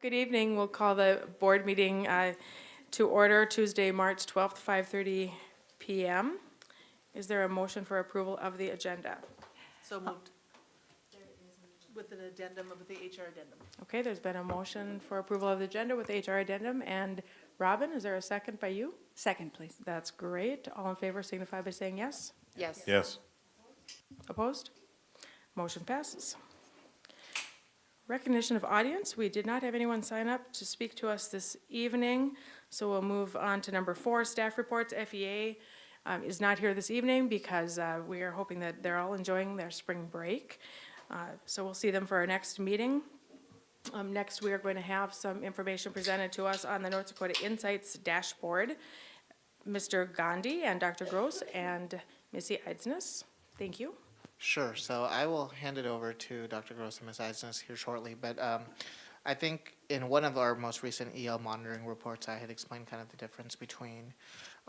Good evening. We'll call the board meeting to order Tuesday, March 12th, 5:30 PM. Is there a motion for approval of the agenda? So moved. With an addendum, with the HR addendum. Okay, there's been a motion for approval of the agenda with HR addendum. And Robin, is there a second by you? Second, please. That's great. All in favor signify by saying yes. Yes. Yes. Opposed? Motion passes. Recognition of audience. We did not have anyone sign up to speak to us this evening, so we'll move on to number 4, staff reports. FEA is not here this evening because we are hoping that they're all enjoying their spring break. So we'll see them for our next meeting. Next, we are going to have some information presented to us on the North Dakota Insights dashboard. Mr. Gandhi and Dr. Gross and Missy Eidsness. Thank you. Sure. So I will hand it over to Dr. Gross and Ms. Eisnes here shortly. But I think in one of our most recent EL monitoring reports, I had explained kind of the difference between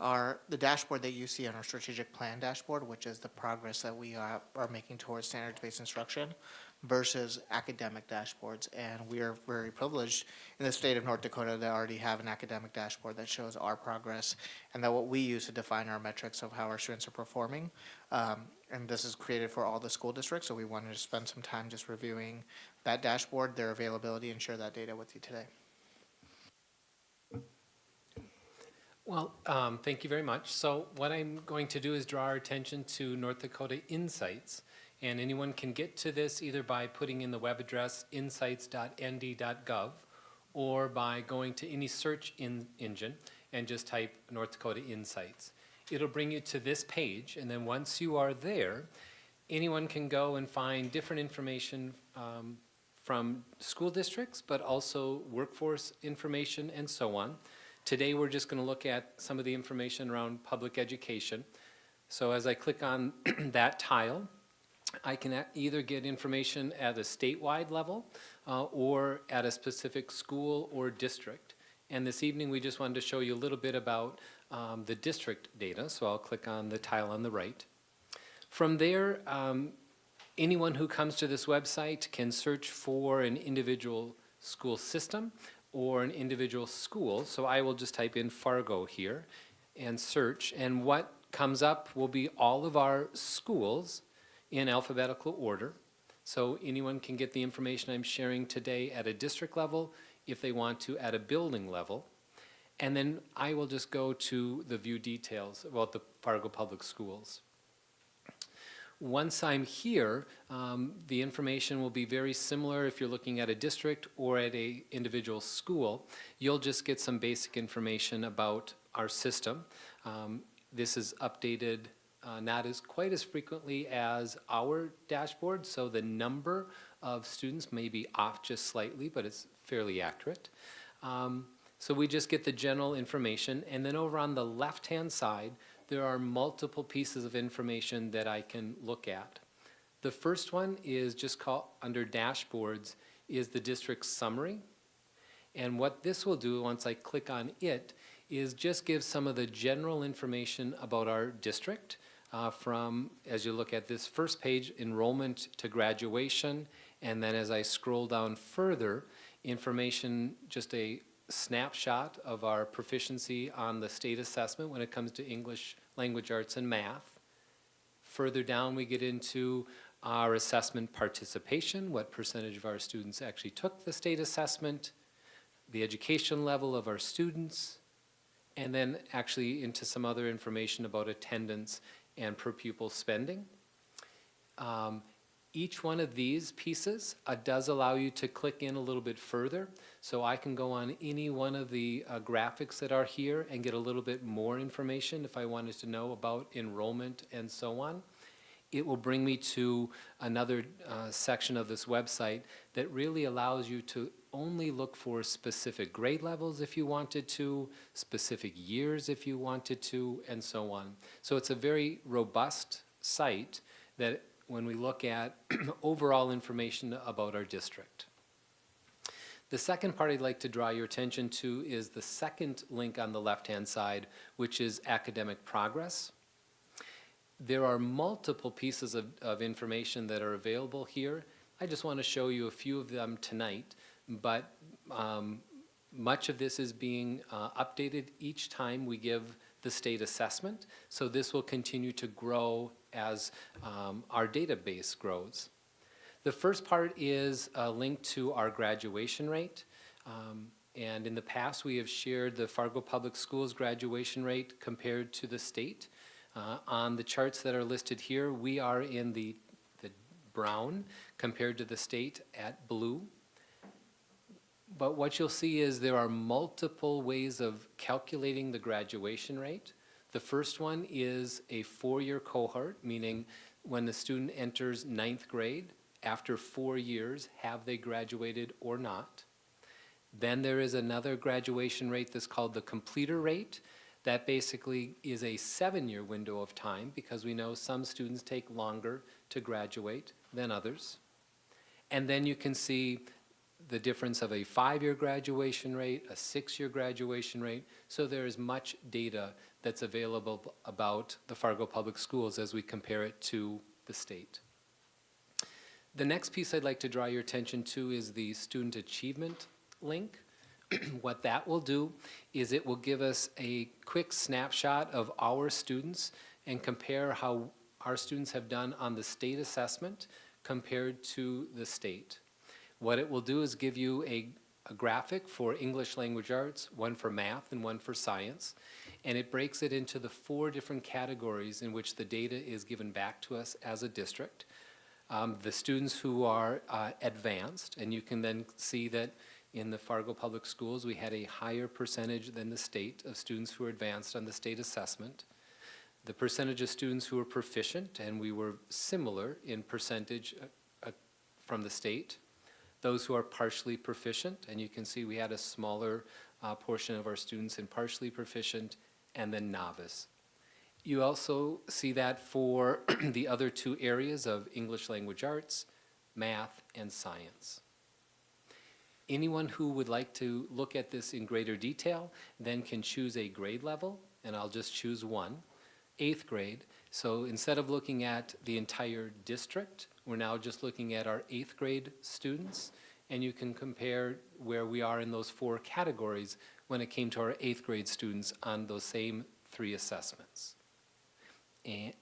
the dashboard that you see on our strategic plan dashboard, which is the progress that we are making towards standards-based instruction, versus academic dashboards. And we are very privileged in the state of North Dakota that already have an academic dashboard that shows our progress and that what we use to define our metrics of how our students are performing. And this is created for all the school districts, so we wanted to spend some time just reviewing that dashboard, their availability, and share that data with you today. Well, thank you very much. So what I'm going to do is draw our attention to North Dakota Insights. And anyone can get to this either by putting in the web address insights.nd.gov or by going to any search engine and just type North Dakota Insights. It'll bring you to this page, and then once you are there, anyone can go and find different information from school districts, but also workforce information and so on. Today we're just going to look at some of the information around public education. So as I click on that tile, I can either get information at a statewide level or at a specific school or district. And this evening we just wanted to show you a little bit about the district data, so I'll click on the tile on the right. From there, anyone who comes to this website can search for an individual school system or an individual school. So I will just type in Fargo here and search, and what comes up will be all of our schools in alphabetical order. So anyone can get the information I'm sharing today at a district level if they want to at a building level. And then I will just go to the view details about the Fargo Public Schools. Once I'm here, the information will be very similar if you're looking at a district or at an individual school. You'll just get some basic information about our system. This is updated not quite as frequently as our dashboard, so the number of students may be off just slightly, but it's fairly accurate. So we just get the general information, and then over on the left-hand side, there are multiple pieces of information that I can look at. The first one is just called, under dashboards, is the district summary. And what this will do once I click on it is just give some of the general information about our district from, as you look at this first page, enrollment to graduation, and then as I scroll down further, information, just a snapshot of our proficiency on the state assessment when it comes to English, language arts, and math. Further down we get into our assessment participation, what percentage of our students actually took the state assessment, the education level of our students, and then actually into some other information about attendance and per pupil spending. Each one of these pieces does allow you to click in a little bit further. So I can go on any one of the graphics that are here and get a little bit more information if I wanted to know about enrollment and so on. It will bring me to another section of this website that really allows you to only look for specific grade levels if you wanted to, specific years if you wanted to, and so on. So it's a very robust site that when we look at overall information about our district. The second part I'd like to draw your attention to is the second link on the left-hand side, which is academic progress. There are multiple pieces of information that are available here. I just want to show you a few of them tonight. but much of this is being updated each time we give the state assessment. So this will continue to grow as our database grows. The first part is a link to our graduation rate. And in the past, we have shared the Fargo Public Schools graduation rate compared to the state. On the charts that are listed here, we are in the brown compared to the state at blue. But what you'll see is there are multiple ways of calculating the graduation rate. The first one is a 4-year cohort, meaning when the student enters 9th grade, after 4 years, have they graduated or not? Then there is another graduation rate that's called the completer rate. That basically is a 7-year window of time, because we know some students take longer to graduate than others. And then you can see the difference of a 5-year graduation rate, a 6-year graduation rate. So there is much data that's available about the Fargo Public Schools as we compare it to the state. The next piece I'd like to draw your attention to is the student achievement link. What that will do is it will give us a quick snapshot of our students and compare how our students have done on the state assessment compared to the state. What it will do is give you a graphic for English language arts, one for math and one for science, and it breaks it into the 4 different categories in which the data is given back to us as a district. The students who are advanced, and you can then see that in the Fargo Public Schools, we had a higher percentage than the state of students who were advanced on the state assessment. The percentage of students who were proficient, and we were similar in percentage from the state. Those who are partially proficient, and you can see we had a smaller portion of our students in partially proficient, and then novice. You also see that for the other 2 areas of English language arts, math, and science. Anyone who would like to look at this in greater detail then can choose a grade level, and I'll just choose one, 8th grade. So instead of looking at the entire district, we're now just looking at our 8th grade students, and you can compare where we are in those 4 categories when it came to our 8th grade students on those same 3 assessments. And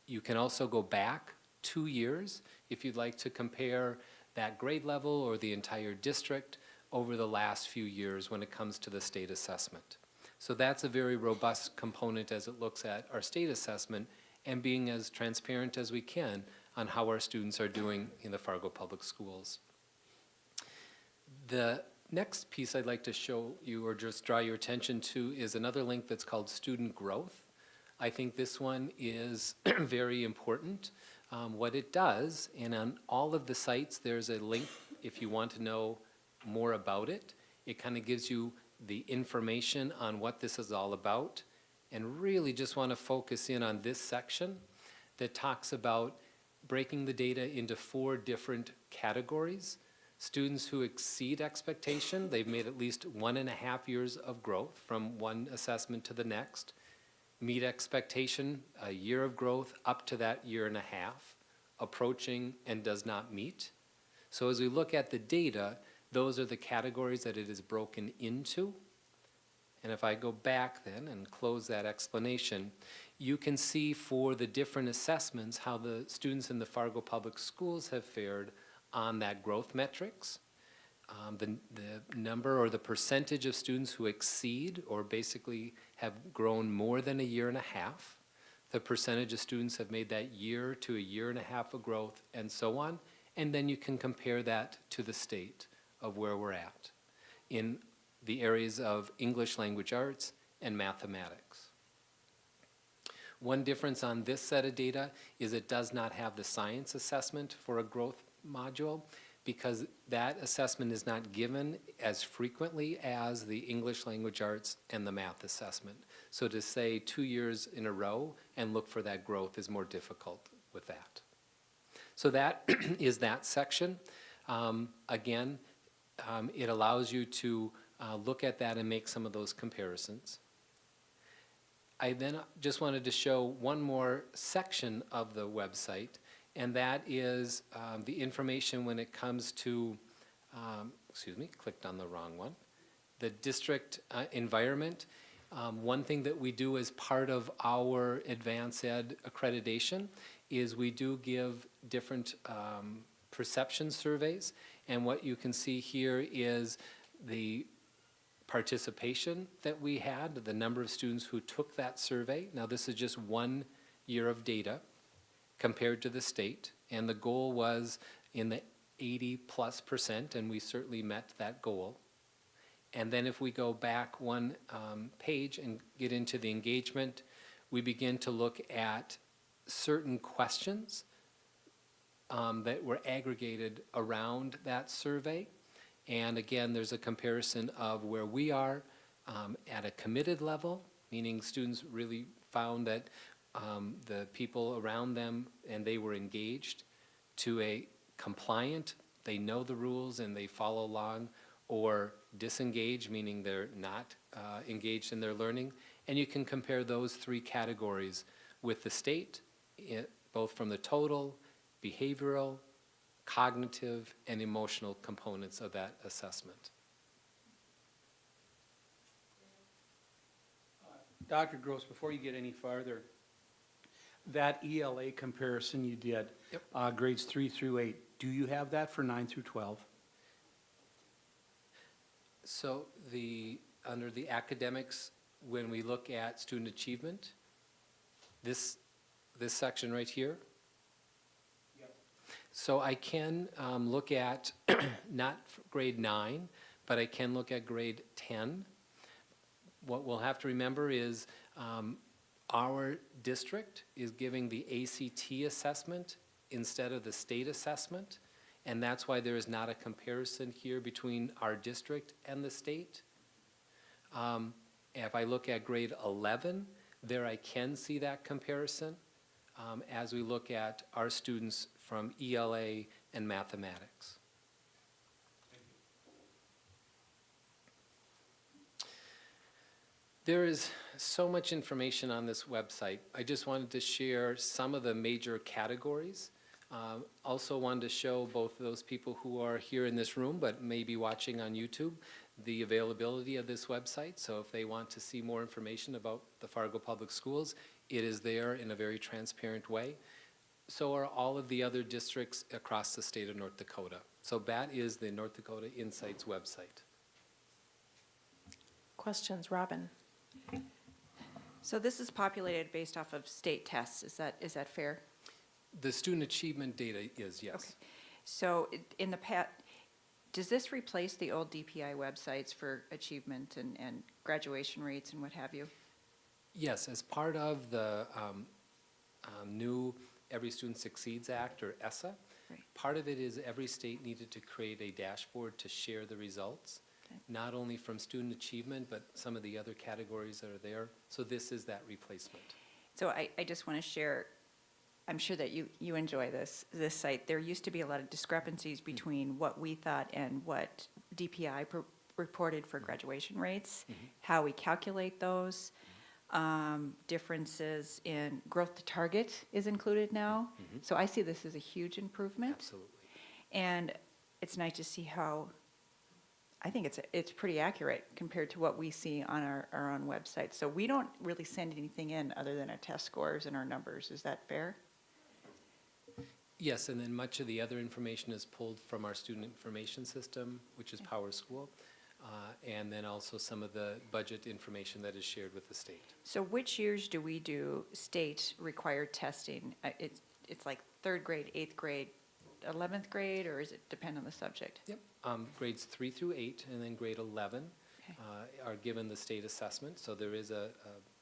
you can also go back 2 years if you'd like to compare that grade level or the entire district over the last few years when it comes to the state assessment. So that's a very robust component as it looks at our state assessment and being as transparent as we can on how our students are doing in the Fargo Public Schools. The next piece I'd like to show you or just draw your attention to is another link that's called student growth. I think this one is very important. What it does, and on all of the sites there's a link if you want to know more about it. It kind of gives you the information on what this is all about, and really just want to focus in on this section that talks about breaking the data into 4 different categories. Students who exceed expectation, they've made at least 1.5 years of growth from one assessment to the next. Meet expectation, a year of growth up to that 1.5 years, approaching and does not meet. So as we look at the data, those are the categories that it is broken into. And if I go back then and close that explanation, you can see for the different assessments how the students in the Fargo Public Schools have fared on that growth metrics. The number or the percentage of students who exceed or basically have grown more than 1.5 years, the percentage of students have made that 1 year to 1.5 years of growth, and so on. And then you can compare that to the state of where we're at in the areas of English language arts and mathematics. One difference on this set of data is it does not have the science assessment for a growth module, because that assessment is not given as frequently as the English language arts and the math assessment. So to say 2 years in a row and look for that growth is more difficult with that. So that is that section. Again, it allows you to look at that and make some of those comparisons. I then just wanted to show one more section of the website, and that is the information when it comes to clicked on the wrong one. The district environment, one thing that we do as part of our advanced ed accreditation is we do give different perception surveys. And what you can see here is the participation that we had, the number of students who took that survey. Now, this is just 1 year of data compared to the state. And the goal was in the 80+%, and we certainly met that goal. And then if we go back one page and get into the engagement, we begin to look at certain questions that were aggregated around that survey. And again, there's a comparison of where we are at a committed level, meaning students really found that the people around them and they were engaged, to a compliant, they know the rules and they follow along, or disengaged, meaning they're not engaged in their learning. And you can compare those 3 categories with the state, both from the total, behavioral, cognitive, and emotional components of that assessment. Dr. Gross, before you get any farther, that ELA comparison you did, Yep. Grades 3 through 8, do you have that for 9 through 12? So under the academics, when we look at student achievement, this section right here. Yep. So I can look at not grade 9, but I can look at grade 10. What we'll have to remember is our district is giving the ACT assessment instead of the state assessment. And that's why there is not a comparison here between our district and the state. If I look at grade 11, there I can see that comparison as we look at our students from ELA and mathematics. There is so much information on this website. I just wanted to share some of the major categories. Also wanted to show both those people who are here in this room but may be watching on YouTube the availability of this website. So if they want to see more information about the Fargo Public Schools, it is there in a very transparent way. So are all of the other districts across the state of North Dakota. So that is the North Dakota Insights website. Questions, Robin? So this is populated based off of state tests, is that fair? The student achievement data is, yes. Okay. So in the past, does this replace the old DPI websites for achievement and graduation rates and what have you? Yes, as part of the new Every Student Succeeds Act, or ESSA, Right. part of it is every state needed to create a dashboard to share the results, Okay. not only from student achievement, but some of the other categories that are there. So this is that replacement. So I just want to share, I'm sure that you enjoy this site. There used to be a lot of discrepancies between what we thought and what DPI reported for graduation rates, how we calculate those. Differences in growth to target is included now. So I see this as a huge improvement. Absolutely. And it's nice to see how, I think it's pretty accurate compared to what we see on our own website. So we don't really send anything in other than our test scores and our numbers. Is that fair? Yes, and then much of the other information is pulled from our student information system, which is Power School, and then also some of the budget information that is shared with the state. So which years do we do state required testing? It's like 3rd grade, 8th grade, 11th grade, or does it depend on the subject? Yep, grades 3 through 8, and then grade 11 Okay. are given the state assessment. So there is a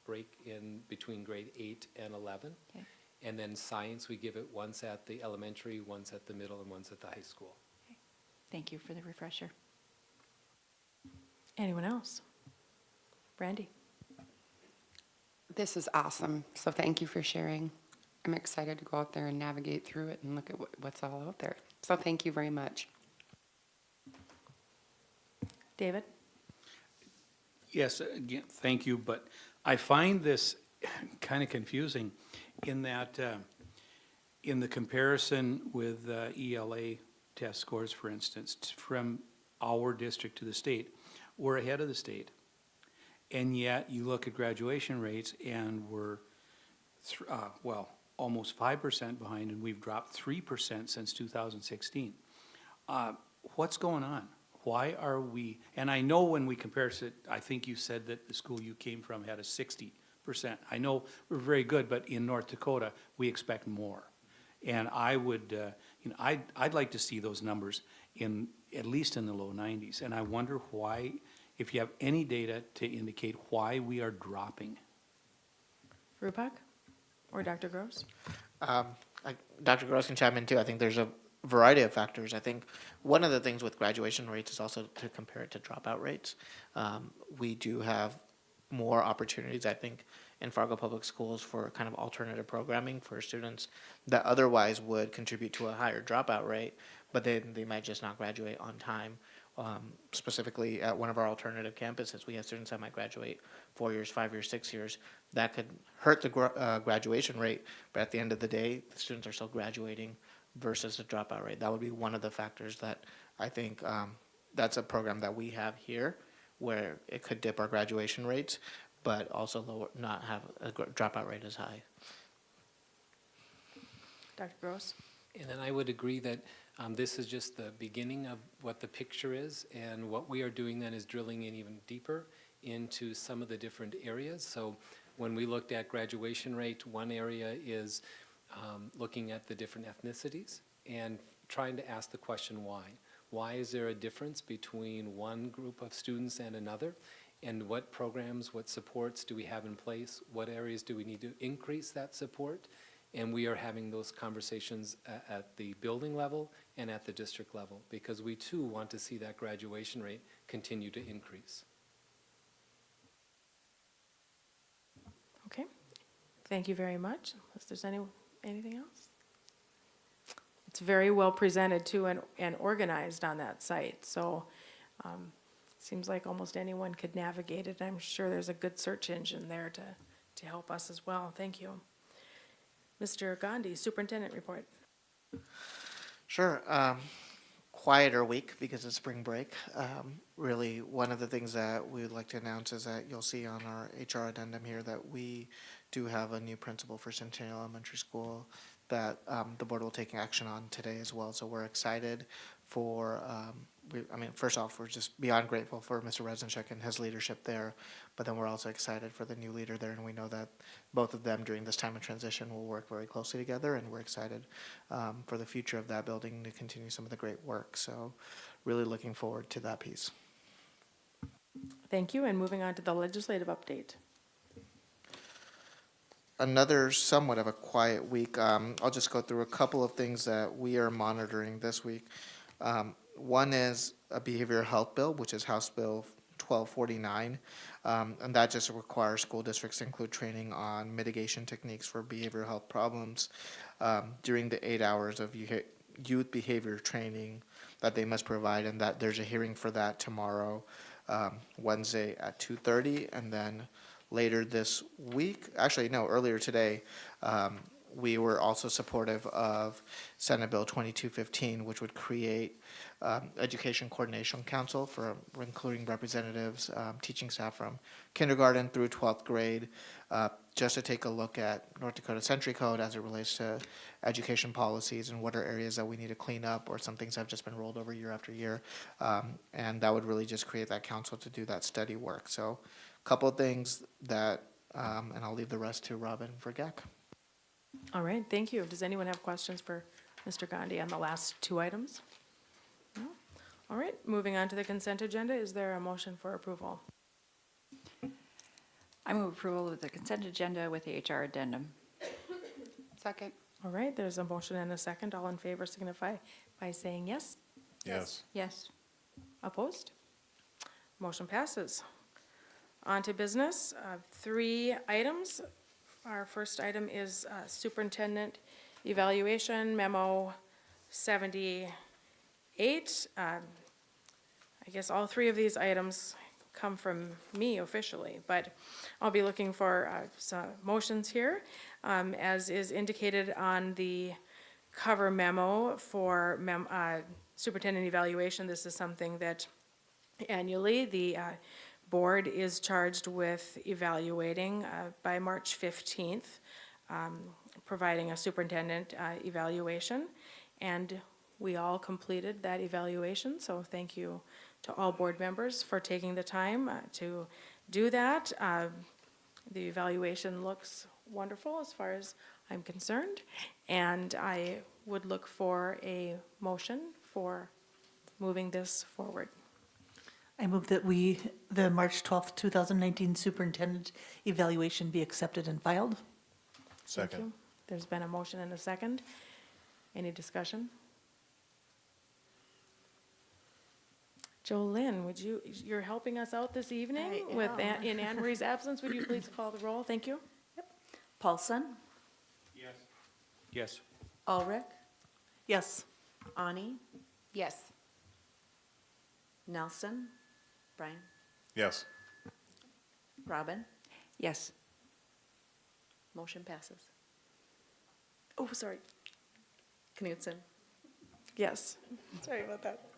break in between grade 8 and 11. Okay. And then science, we give it once at the elementary, once at the middle, and once at the high school. Thank you for the refresher. Anyone else? Brandy? This is awesome, so thank you for sharing. I'm excited to go out there and navigate through it and look at what's all out there. So thank you very much. David? Yes, again, thank you, but I find this kind of confusing in that, in the comparison with ELA test scores, for instance, from our district to the state, we're ahead of the state. And yet, you look at graduation rates, and we're, almost 5% behind, and we've dropped 3% since 2016. What's going on? Why are we, and I know when we compare it, I think you said that the school you came from had a 60%. I know we're very good, but in North Dakota, we expect more. And I would, I'd like to see those numbers in, at least in the low 90s. And I wonder why, if you have any data to indicate why we are dropping. Rupak or Dr. Gross? Dr. Gross can chime in too. I think there's a variety of factors. I think one of the things with graduation rates is also to compare it to dropout rates. We do have more opportunities, I think, in Fargo Public Schools for kind of alternative programming for students that otherwise would contribute to a higher dropout rate, but then they might just not graduate on time. Specifically at one of our alternative campuses, we have students that might graduate 4 years, 5 years, 6 years. That could hurt the graduation rate, but at the end of the day, the students are still graduating versus the dropout rate. That would be one of the factors that I think that's a program that we have here where it could dip our graduation rates, but also lower, not have a dropout rate as high. Dr. Gross? And then I would agree that this is just the beginning of what the picture is, and what we are doing then is drilling in even deeper into some of the different areas. So when we looked at graduation rate, one area is looking at the different ethnicities and trying to ask the question why. Why is there a difference between one group of students and another? And what programs, what supports do we have in place? What areas do we need to increase that support? And we are having those conversations at the building level and at the district level, because we too want to see that graduation rate continue to increase. Okay. Thank you very much. Unless there's anything else? It's very well presented too and organized on that site. So seems like almost anyone could navigate it. I'm sure there's a good search engine there to help us as well. Thank you. Mr. Gandhi, Superintendent Report. Sure. Quieter week because of spring break. Really, one of the things that we would like to announce is that you'll see on our HR addendum here that we do have a new principal for Centennial Elementary School that the board will take action on today as well. So we're excited for, first off, we're just beyond grateful for Mr. Reznachek and his leadership there, but then we're also excited for the new leader there, and we know that both of them during this time of transition will work very closely together, and we're excited for the future of that building to continue some of the great work. So really looking forward to that piece. Thank you. And moving on to the legislative update. Another somewhat of a quiet week. I'll just go through a couple of things that we are monitoring this week. One is a behavioral health bill, which is House Bill 1249, and that just requires school districts to include training on mitigation techniques for behavioral health problems during the 8 hours of youth behavior training that they must provide, and that there's a hearing for that tomorrow, Wednesday at 2:30, and then later this week, earlier today, we were also supportive of Senate Bill 2215, which would create Education Coordination Council for including representatives, teaching staff from kindergarten through 12th grade, just to take a look at North Dakota Century Code as it relates to education policies and what are areas that we need to clean up, or some things have just been rolled over year after year. And that would really just create that council to do that study work. So a couple of things that, and I'll leave the rest to Robin for GAC. All right, thank you. Does anyone have questions for Mr. Gandhi on the last two items? No? All right, moving on to the consent agenda. Is there a motion for approval? I move approval of the consent agenda with the HR addendum. Second. All right, there's a motion and a second. All in favor signify by saying yes. Yes. Yes. Opposed? Motion passes. On to business. 3 items. Our first item is Superintendent Evaluation Memo 78. I guess all 3 of these items come from me officially, but I'll be looking for some motions here. As is indicated on the cover memo for Superintendent Evaluation, this is something that annually. The board is charged with evaluating by March 15th, providing a superintendent evaluation. And we all completed that evaluation, so thank you to all board members for taking the time to do that. The evaluation looks wonderful as far as I'm concerned, and I would look for a motion for moving this forward. I move that the March 12th, 2019 superintendent evaluation be accepted and filed. Thank you. There's been a motion and a second. Any discussion? Jolynn, you're helping us out this evening I with, am. in Anne Marie's absence, would you please call the roll? Thank you. Paulson, Yes. Yes. Ulrich, Yes. Ani, Yes. Nelson, Brian, Yes. Robin, Yes. motion passes. Oh, sorry. Knutson, Yes. Sorry about that.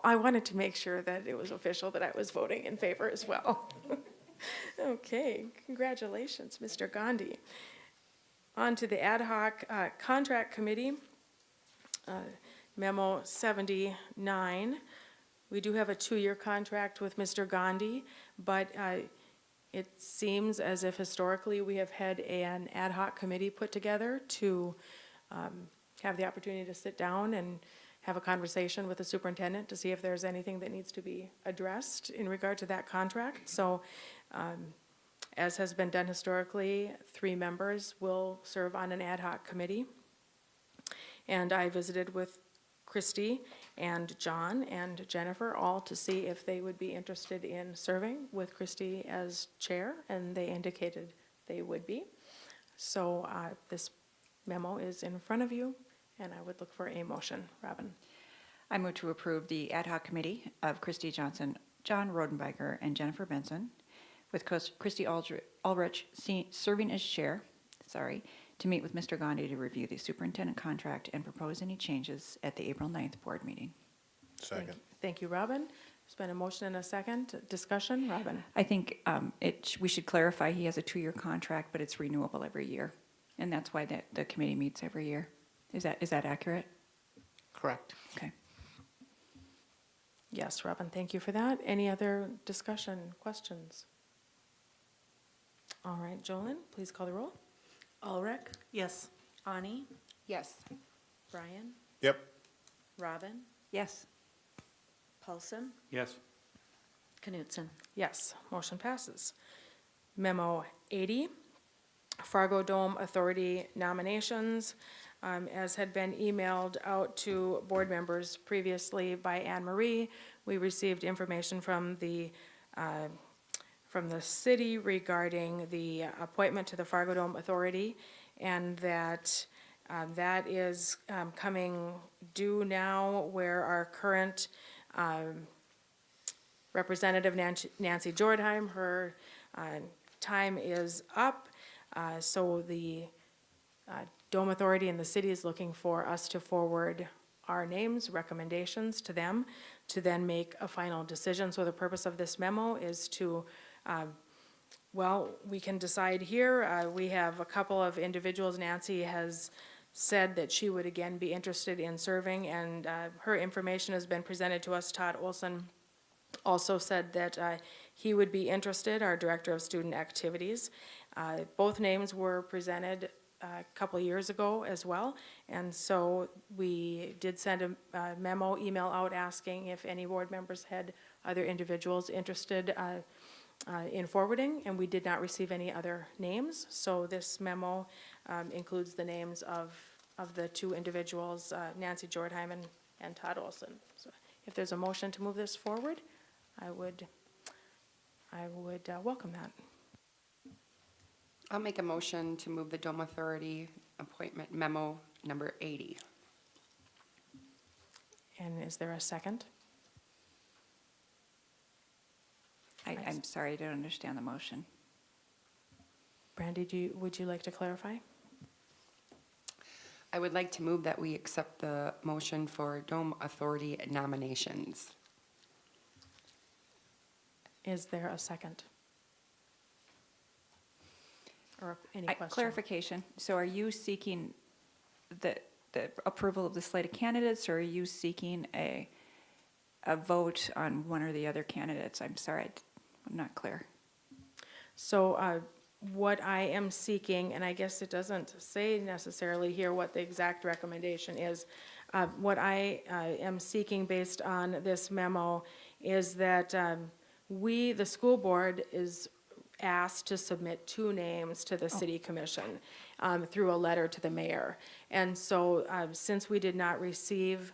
I wanted to make sure that it was official that I was voting in favor as well. Okay, congratulations, Mr. Gandhi. On to the ad hoc contract committee, memo 79. We do have a 2-year contract with Mr. Gandhi, but it seems as if historically we have had an ad hoc committee put together to have the opportunity to sit down and have a conversation with the superintendent to see if there's anything that needs to be addressed in regard to that contract. So, as has been done historically, 3 members will serve on an ad hoc committee. And I visited with Christy and John and Jennifer all to see if they would be interested in serving with Christy as chair, and they indicated they would be. So this memo is in front of you, and I would look for a motion. Robin? I move to approve the ad hoc committee of Christy Johnson, John Rodenbiker, and Jennifer Benson, with Christy Ulrich serving as chair, to meet with Mr. Gandhi to review the superintendent contract and propose any changes at the April 9th board meeting. Second. Thank you, Robin. There's been a motion and a second. Discussion? Robin? I think we should clarify, he has a 2-year contract, but it's renewable every year. And that's why the committee meets every year. Is that accurate? Correct. Okay. Yes, Robin, thank you for that. Any other discussion, questions? All right, Jolynn, please call the roll. Ulrich, Yes. Ani, Yes. Brian, Yep. Robin, Yes. Paulson, Yes. Knutson. Yes, motion passes. Memo 80, Fargo Dome Authority nominations. As had been emailed out to board members previously by Anne Marie, we received information from the city regarding the appointment to the Fargo Dome Authority, and that that is coming due now, where our current Representative Nancy Jordheim, her time is up. So the Dome Authority and the city is looking for us to forward our names, recommendations to them, to then make a final decision. So the purpose of this memo is to, we can decide here. We have a couple of individuals. Nancy has said that she would again be interested in serving, and her information has been presented to us. Todd Olson also said that he would be interested, our Director of Student Activities. Both names were presented a couple of years ago as well, and so we did send a memo email out asking if any board members had other individuals interested in forwarding, and we did not receive any other names. So this memo includes the names of the 2 individuals, Nancy Jordheim and Todd Olson. So if there's a motion to move this forward, I would welcome that. I'll make a motion to move the Dome Authority appointment memo number 80. And is there a second? I'm sorry, I don't understand the motion. Brandy, would you like to clarify? I would like to move that we accept the motion for Dome Authority nominations. Is there a second? Or any question? Clarification, so are you seeking the approval of the slate of candidates, or are you seeking a vote on one or the other candidates? I'm sorry, I'm not clear. So what I am seeking, and I guess it doesn't say necessarily here what the exact recommendation is, what I am seeking based on this memo is that we, the school board, is asked to submit 2 names to the city commission through a letter to the mayor. And so since we did not receive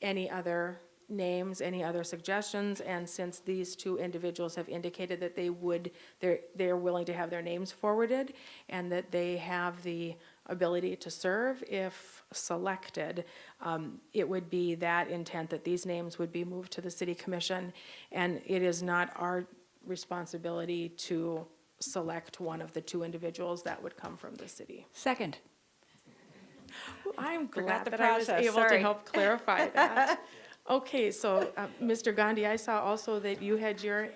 any other names, any other suggestions, and since these 2 individuals have indicated that they're willing to have their names forwarded and that they have the ability to serve if selected, it would be that intent that these names would be moved to the city commission, and it is not our responsibility to select one of the 2 individuals that would come from the city. Second. I'm Forgot glad the that I was process, able to sorry. help clarify that. Okay, so Mr. Gandhi, I saw also that you had your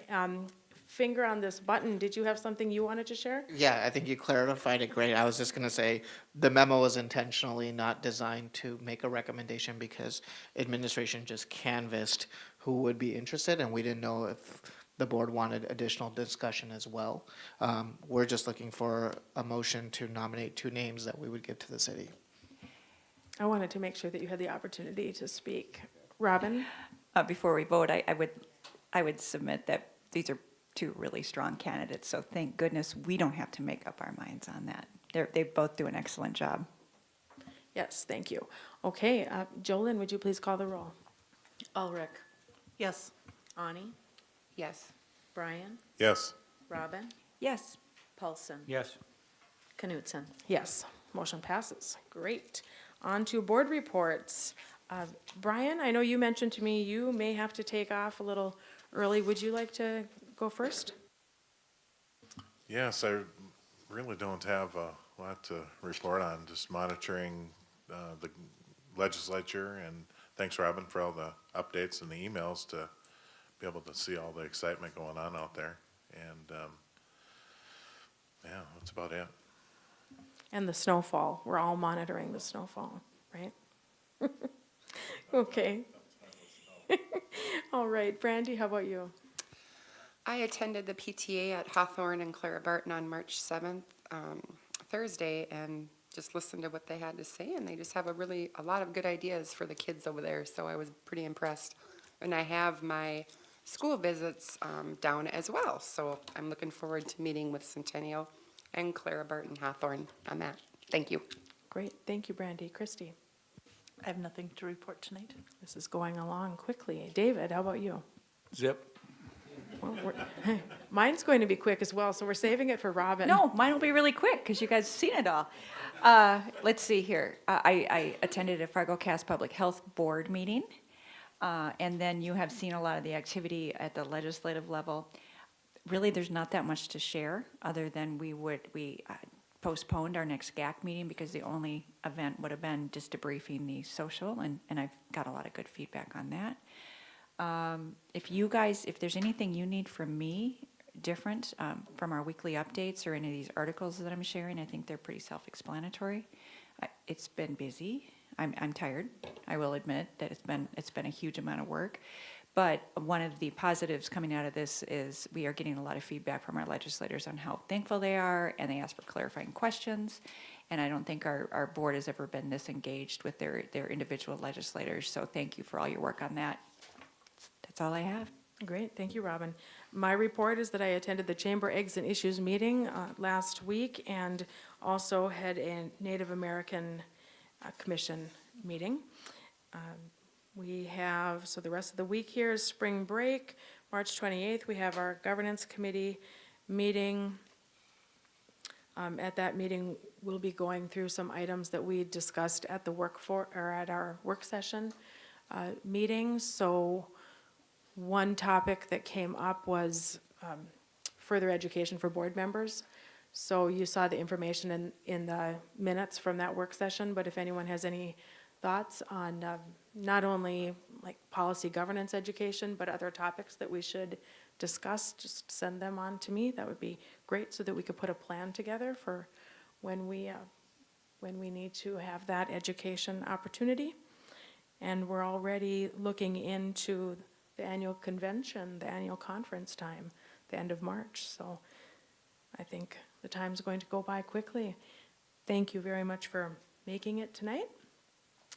finger on this button. Did you have something you wanted to share? Yeah, I think you clarified it great. I was just going to say the memo was intentionally not designed to make a recommendation because administration just canvassed who would be interested, and we didn't know if the board wanted additional discussion as well. We're just looking for a motion to nominate 2 names that we would give to the city. I wanted to make sure that you had the opportunity to speak. Robin? Before we vote, I would submit that these are 2 really strong candidates, so thank goodness we don't have to make up our minds on that. They both do an excellent job. Yes, thank you. Okay, Jolyn, would you please call the roll? Ulrich. Yes. Ani. Yes. Brian. Yes. Robin. Yes. Paulson. Yes. Knutson. Yes, motion passes. Great. On to board reports. Brian, I know you mentioned to me you may have to take off a little early. Would you like to go first? Yes, I really don't have a lot to report on, just monitoring the legislature, and thanks, Robin, for all the updates and the emails to be able to see all the excitement going on out there. And yeah, that's about it. And the snowfall. We're all monitoring the snowfall, right? Okay. All right, Brandy, how about you? I attended the PTA at Hawthorne and Clara Barton on March 7th, Thursday, and just listened to what they had to say, and they just have a lot of good ideas for the kids over there, so I was pretty impressed. And I have my school visits down as well, so I'm looking forward to meeting with Centennial and Clara Barton Hawthorne on that. Thank you. Great, thank you, Brandy. Christy? I have nothing to report tonight. This is going along quickly. David, how about you? Zip. Well, mine's going to be quick as well, so we're saving it for Robin. No, mine will be really quick because you guys have seen it all. Let's see here. I attended a Fargo Cast Public Health Board meeting, and then you have seen a lot of the activity at the legislative level. Really, there's not that much to share other than we postponed our next GAC meeting because the only event would have been just debriefing the social, and I've got a lot of good feedback on that. If there's anything you need from me different from our weekly updates or any of these articles that I'm sharing, I think they're pretty self-explanatory. It's been busy. I'm tired. I will admit that it's been a huge amount of work. But one of the positives coming out of this is we are getting a lot of feedback from our legislators on how thankful they are, and they ask for clarifying questions. And I don't think our board has ever been this engaged with their individual legislators. So thank you for all your work on that. That's all I have. Great, thank you, Robin. My report is that I attended the Chamber Eggs and Issues meeting last week and also had a Native American Commission meeting. We have, so the rest of the week here is spring break. March 28th, we have our governance committee meeting. At that meeting, we'll be going through some items that we discussed at the at our work session meeting. So one topic that came up was further education for board members. So you saw the information in the minutes from that work session, but if anyone has any thoughts on not only like policy governance education, but other topics that we should discuss, just send them on to me. That would be great so that we could put a plan together for when we need to have that education opportunity. And we're already looking into the annual convention, the annual conference time, the end of March. So I think the time's going to go by quickly. Thank you very much for making it tonight.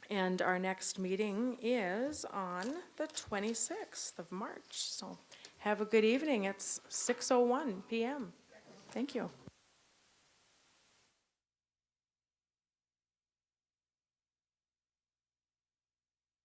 And our next meeting is on the 26th of March. So have a good evening. It's 6:01 PM. Thank you.